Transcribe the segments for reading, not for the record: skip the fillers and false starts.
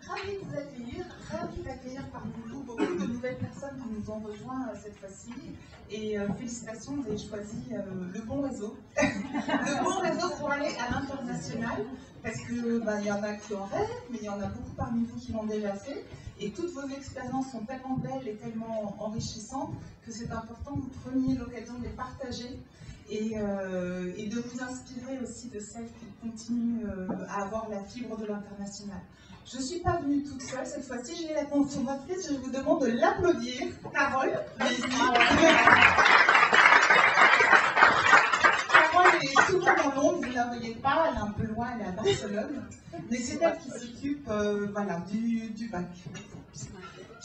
ravie de vous accueillir, ravie d'accueillir parmi nous beaucoup de nouvelles personnes qui nous ont rejoints cette fois-ci. Et félicitations, vous avez choisi le bon réseau. Le bon réseau pour aller à l'international, parce que y en a qui en rêvent, mais il y en a beaucoup parmi vous qui l'ont déjà fait. Et toutes vos expériences sont tellement belles et tellement enrichissantes que c'est important que vous preniez l'occasion de les partager et de vous inspirer aussi de celles qui continuent à avoir la fibre de l'international. Je ne suis pas venue toute seule cette fois-ci, j'ai la consommatrice, je vous demande de l'applaudir. Carole, ici. Carole est souvent dans l'ombre, vous ne la voyez pas, elle est un peu loin, elle est à Barcelone, mais c'est elle qui s'occupe du bac.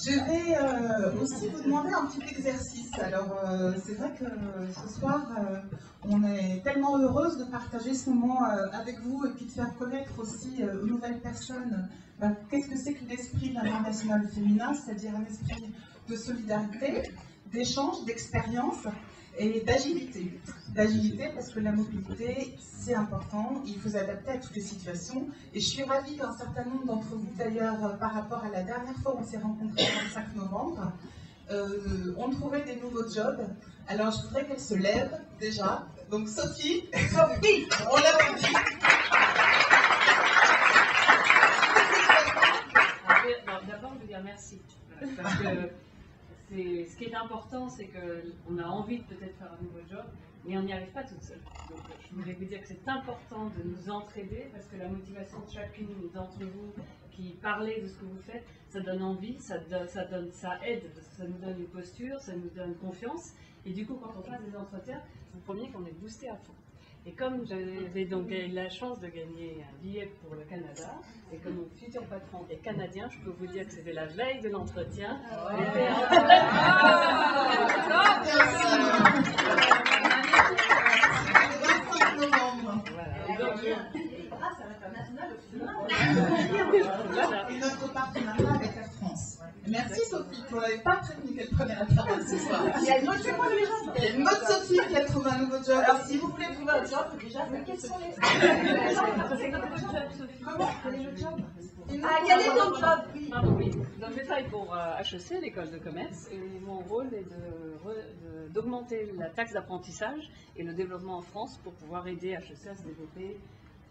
Je vais aussi vous demander un petit exercice. Alors, c'est vrai que ce soir, on est tellement heureuse de partager ce moment avec vous et puis de faire connaître aussi aux nouvelles personnes qu'est-ce que c'est que l'esprit de l'international féminin, c'est-à-dire un esprit de solidarité, d'échange, d'expérience et d'agilité. D'agilité parce que la mobilité, c'est important, il faut s'adapter à toutes les situations. Et je suis ravie qu'un certain nombre d'entre vous, d'ailleurs, par rapport à la dernière fois où on s'est rencontrés le 5 novembre, ont trouvé des nouveaux jobs. Alors, je voudrais qu'elle se lève déjà. Donc, Sophie, on l'applaudit. D'abord, je veux dire merci. Parce que ce qui est important, c'est qu'on a envie de peut-être faire un nouveau job, mais on n'y arrive pas toute seule. Donc, je voulais vous dire que c'est important de nous entraider, parce que la motivation de chacune d'entre vous qui parlez de ce que vous faites, ça donne envie, ça aide, parce que ça nous donne une posture, ça nous donne confiance. Et du coup, quand on passe des entretiens, vous promets qu'on est boosté à fond. Et comme j'avais donc eu la chance de gagner un billet pour le Canada, et comme mon futur patron est canadien, je peux vous dire que c'était la veille de l'entretien. Grâce à l'international et notre partenariat avec la France. Merci Sophie, on n'avait pas prévenu qu'elle prenait la parole ce soir. Il y a une autre Sophie qui a trouvé un nouveau job. Alors si vous voulez trouver un job, déjà, quels sont les Comment? Quel est le job? Quel est ton job? Oui. Donc je travaille pour HEC, l'école de commerce, et mon rôle est d'augmenter la taxe d'apprentissage et le développement en France pour pouvoir aider HEC à se développer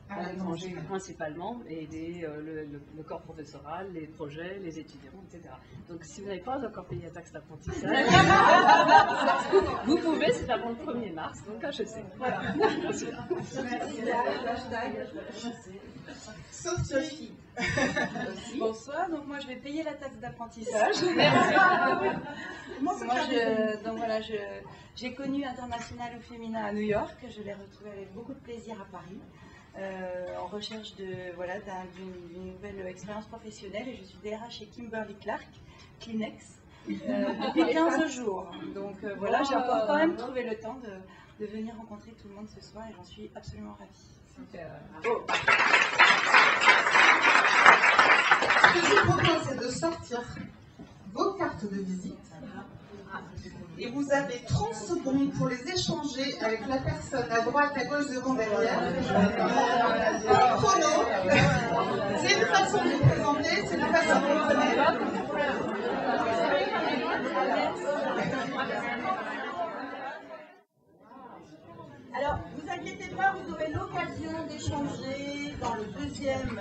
à l'étranger principalement, et aider le corps professoral, les projets, les étudiants, etc. Donc si vous n'avez pas encore payé la taxe d'apprentissage, vous pouvez, c'est avant le 1er mars, donc HEC. Voilà. Merci. Sophie. Bonsoir, donc moi je vais payer la taxe d'apprentissage. J'ai connu International au féminin à New York, je l'ai retrouvé avec beaucoup de plaisir à Paris. En recherche d'une nouvelle expérience professionnelle, et je suis DRH chez Kimberly-Clark, Kleenex, depuis 15 jours. Donc voilà, j'ai encore quand même trouvé le temps de venir rencontrer tout le monde ce soir, et j'en suis absolument ravie. Super. Ce que je vous propose, c'est de sortir vos cartes de visite. Et vous avez 30 secondes pour les échanger avec la personne à droite, à gauche, devant, derrière. Au chrono. C'est une façon de vous présenter, c'est une façon de vous connaître. Alors, vous inquiétez pas, vous aurez l'occasion d'échanger dans la deuxième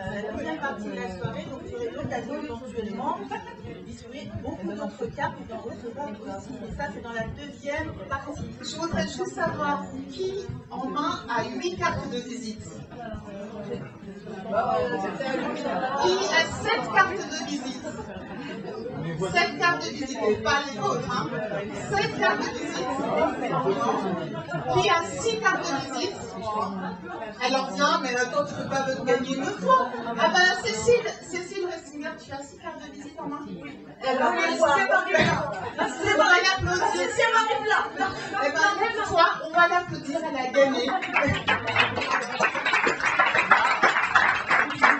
partie de la soirée, donc vous aurez l'occasion éventuellement de distribuer beaucoup d'autres cartes et d'en recevoir aussi. Et ça, c'est dans la deuxième partie. Je voudrais juste savoir qui en main a 8 cartes de visite. Qui a 7 cartes de visite? 7 cartes de visite, et pas les autres, hein. 7 cartes de visite. Qui a 6 cartes de visite? Alors tiens, mais attends, tu ne peux pas gagner une fois. Ah ben Cécile Ressinger, tu as 6 cartes de visite en main? Alors, c'est Marie-Plat. C'est Marie-Plat. Eh ben, une fois, on va l'applaudir, elle a gagné.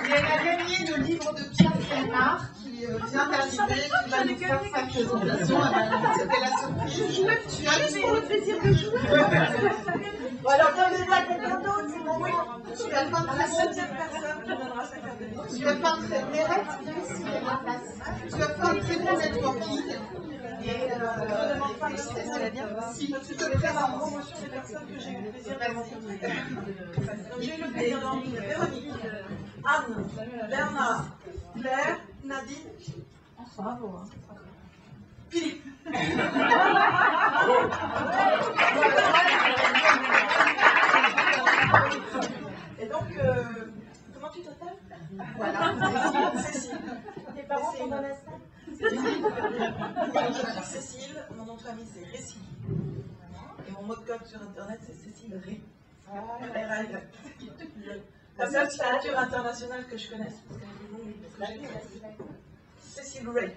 Et elle a gagné le livre de Pierre Frémard qui vient d'arriver, qui va nous faire sa présentation. C'était la surprise. Tu as juste pour le plaisir de jouer. Bon, alors, donnez-moi à quelqu'un d'autre, c'est pour moi. Tu vas pas À la 7e personne qui donnera sa carte de visite. Tu vas faire très bien ici à la place. Tu vas faire un très bon networking. Et Je ne demande pas ici, ça va bien. si Parce que tu je te vais faire la présentes. promotion des personnes que j'ai eu le plaisir de rencontrer. Donc, j'ai eu le plaisir de rencontrer Véronique, Anne, Bernard, Claire, Nadine. Bravo. Philippe. Et donc, comment tu t'appelles? Voilà. Cécile. Tes parents sont dans la salle. Cécile, mon nom de famille c'est Récile. Et mon mot de code sur internet c'est Cécile Ré. La seule signature internationale que je connaisse. Cécile Ray.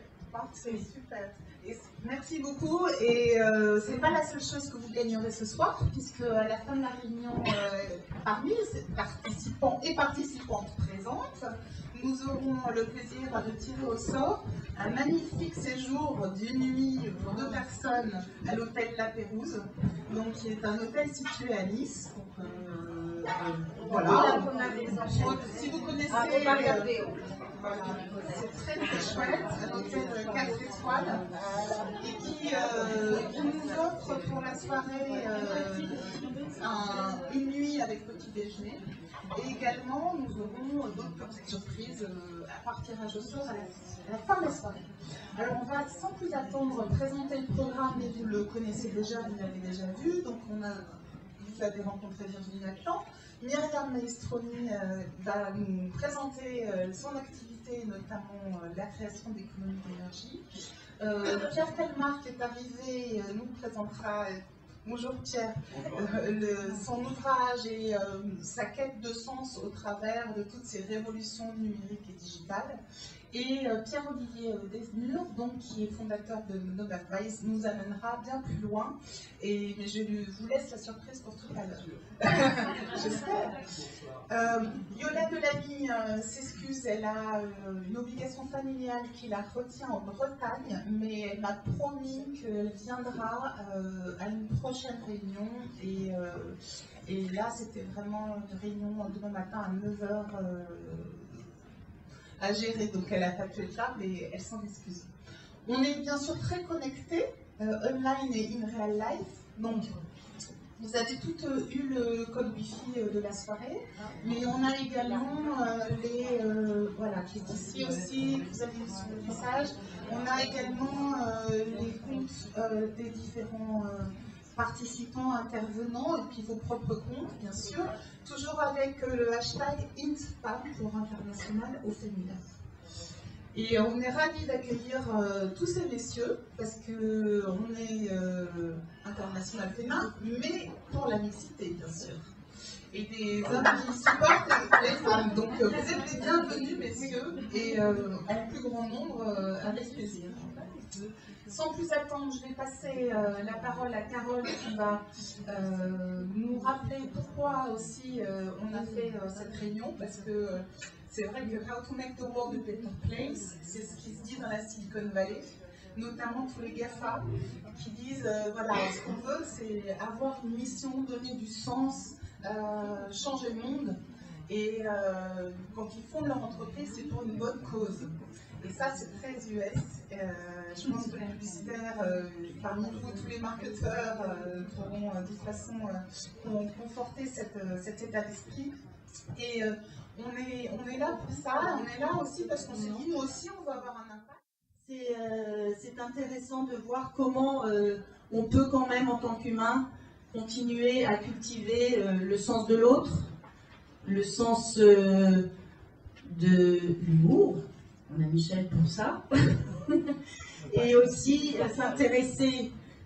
C'est super. Et merci beaucoup. Et c'est pas la seule chose que vous gagnerez ce soir, puisque à la fin de la réunion, parmi ces participants et participantes présentes, nous aurons le plaisir de tirer au sort un magnifique séjour d'une nuit pour 2 personnes à l'hôtel La Pérouse, donc qui est un hôtel situé à Nice. Donc, voilà. Si vous connaissez, voilà. C'est très très chouette, un hôtel 4 étoiles et qui nous offre pour la soirée une nuit avec petit déjeuner. Et également, nous aurons d'autres petites surprises à partir tirage au sort à la fin de la soirée. Alors, on va sans plus attendre présenter le programme, mais vous le connaissez déjà, vous l'avez déjà vu. Donc, vous avez rencontré Virginie Atlan. Myriam Maestroni va nous présenter son activité, notamment la création d'économies d'énergie. Pierre Telmar, qui est arrivé, nous présentera, bonjour Pierre, son ouvrage et sa quête de sens au travers de toutes ces révolutions numériques et digitales. Et Pierre-Olivier Desmures, donc, qui est fondateur de Novavice, nous amènera bien plus loin. Mais je vous laisse la surprise pour tout à l'heure. J'espère. Yola Delamy s'excuse, elle a une obligation familiale qui la retient en Bretagne, mais elle m'a promis qu'elle viendra à une prochaine réunion. Et là, c'était vraiment une réunion demain matin à 9h. À gérer, donc elle n'a pas pu être là, mais elle s'en excuse. On est bien sûr très connectés, online et in real life, donc vous avez toutes eu le code Wi-Fi de la soirée, mais on a également voilà, qui est ici aussi, vous avez vu sur le message, on a également les comptes des différents participants, intervenants, et puis vos propres comptes, bien sûr, toujours avec le hashtag INTFAM pour international au féminin. Et on est ravis d'accueillir tous ces messieurs, parce qu'on est international féminin, mais pour la mixité, bien sûr. Et des hommes qui supportent les femmes. Donc vous êtes les bienvenus, messieurs, et en plus grand nombre, avec plaisir. Sans plus attendre, je vais passer la parole à Carole qui va nous rappeler pourquoi aussi on a fait cette réunion, parce que c'est vrai que How to Make the World a Better Place, c'est ce qui se dit dans la Silicon Valley, notamment tous les GAFA qui disent voilà, ce qu'on veut, c'est avoir une mission, donner du sens, changer le monde. Et quand ils fondent leur entreprise, c'est pour une bonne cause. Et ça, c'est très US. Je pense que les publicitaires, parmi vous, tous les marketeurs, pourront de toute façon conforter cet état d'esprit. Et on est là pour ça. On est là aussi parce qu'on s'est dit, nous aussi, on va avoir un impact. C'est intéressant de voir comment on peut quand même, en tant qu'humain, continuer à cultiver le sens de l'autre, le sens de l'humour. On a Michel pour ça. Et aussi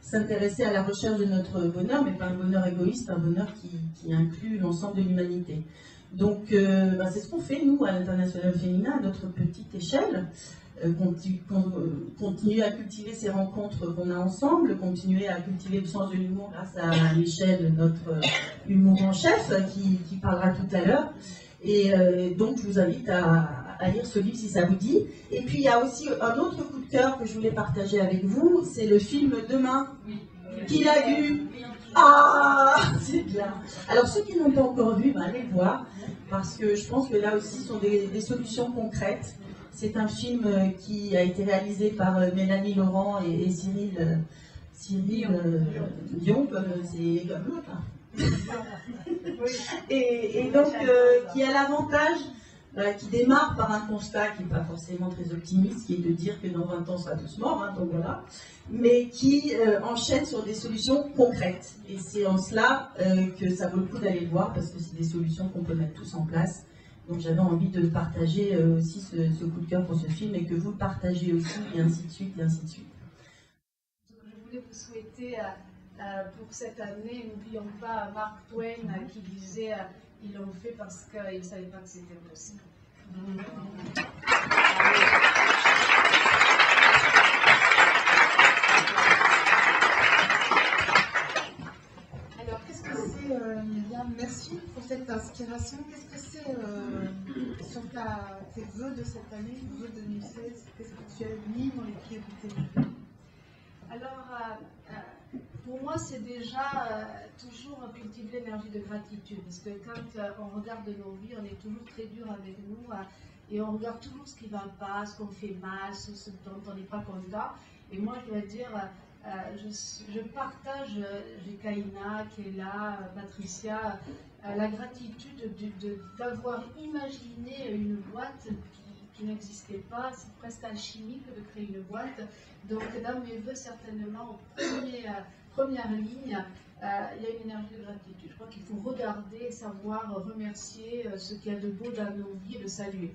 s'intéresser à la recherche de notre bonheur, mais pas un bonheur égoïste, un bonheur qui inclut l'ensemble de l'humanité. Donc, c'est ce qu'on fait, nous, à l'International Féminin, à notre petite échelle. Continuer à cultiver ces rencontres qu'on a ensemble, continuer à cultiver le sens de l'humour grâce à Michel, notre humour en chef, qui parlera tout à l'heure. Et donc, je vous invite à lire ce livre si ça vous dit. Et puis, il y a aussi un autre coup de cœur que je voulais partager avec vous, c'est le film Demain. Qui l'a vu? Ah, c'est bien. Alors ceux qui n'ont pas encore vu, allez le voir, parce que je pense que là aussi ce sont des solutions concrètes. C'est un film qui a été réalisé par Mélanie Laurent et Cyril Dion, c'est comme l'autre. Et donc qui a l'avantage, qui démarre par un constat qui n'est pas forcément très optimiste, qui est de dire que dans 20 ans on sera tous morts, donc voilà, mais qui enchaîne sur des solutions concrètes. Et c'est en cela que ça vaut le coup d'aller le voir, parce que c'est des solutions qu'on peut mettre tous en place. Donc j'avais envie de partager aussi ce coup de cœur pour ce film, et que vous le partagez aussi, et ainsi de suite, et ainsi de suite. Je voulais vous souhaiter pour cette année, n'oublions pas Mark Twain qui disait ils l'ont fait parce qu'ils ne savaient pas que c'était possible. Alors, qu'est-ce que c'est, Myriam? Merci pour cette inspiration. Qu'est-ce que c'est sur tes vœux de cette année, vœux 2016? Qu'est-ce que tu as mis dans les priorités? Alors, pour moi, c'est déjà toujours cultiver l'énergie de gratitude. Parce que quand on regarde nos vies, on est toujours très dur avec nous et on regarde toujours ce qui ne va pas, ce qu'on fait mal, ce dont on n'est pas content. Et moi, je dois dire, je partage, j'ai Kaina qui est là, Patricia, la gratitude d'avoir imaginé une boîte qui n'existait pas. C'est presque alchimique de créer une boîte. Donc dans mes vœux, certainement, première ligne, il y a une énergie de gratitude. Je crois qu'il faut regarder, savoir remercier ce qu'il y a de beau dans nos vies et le saluer.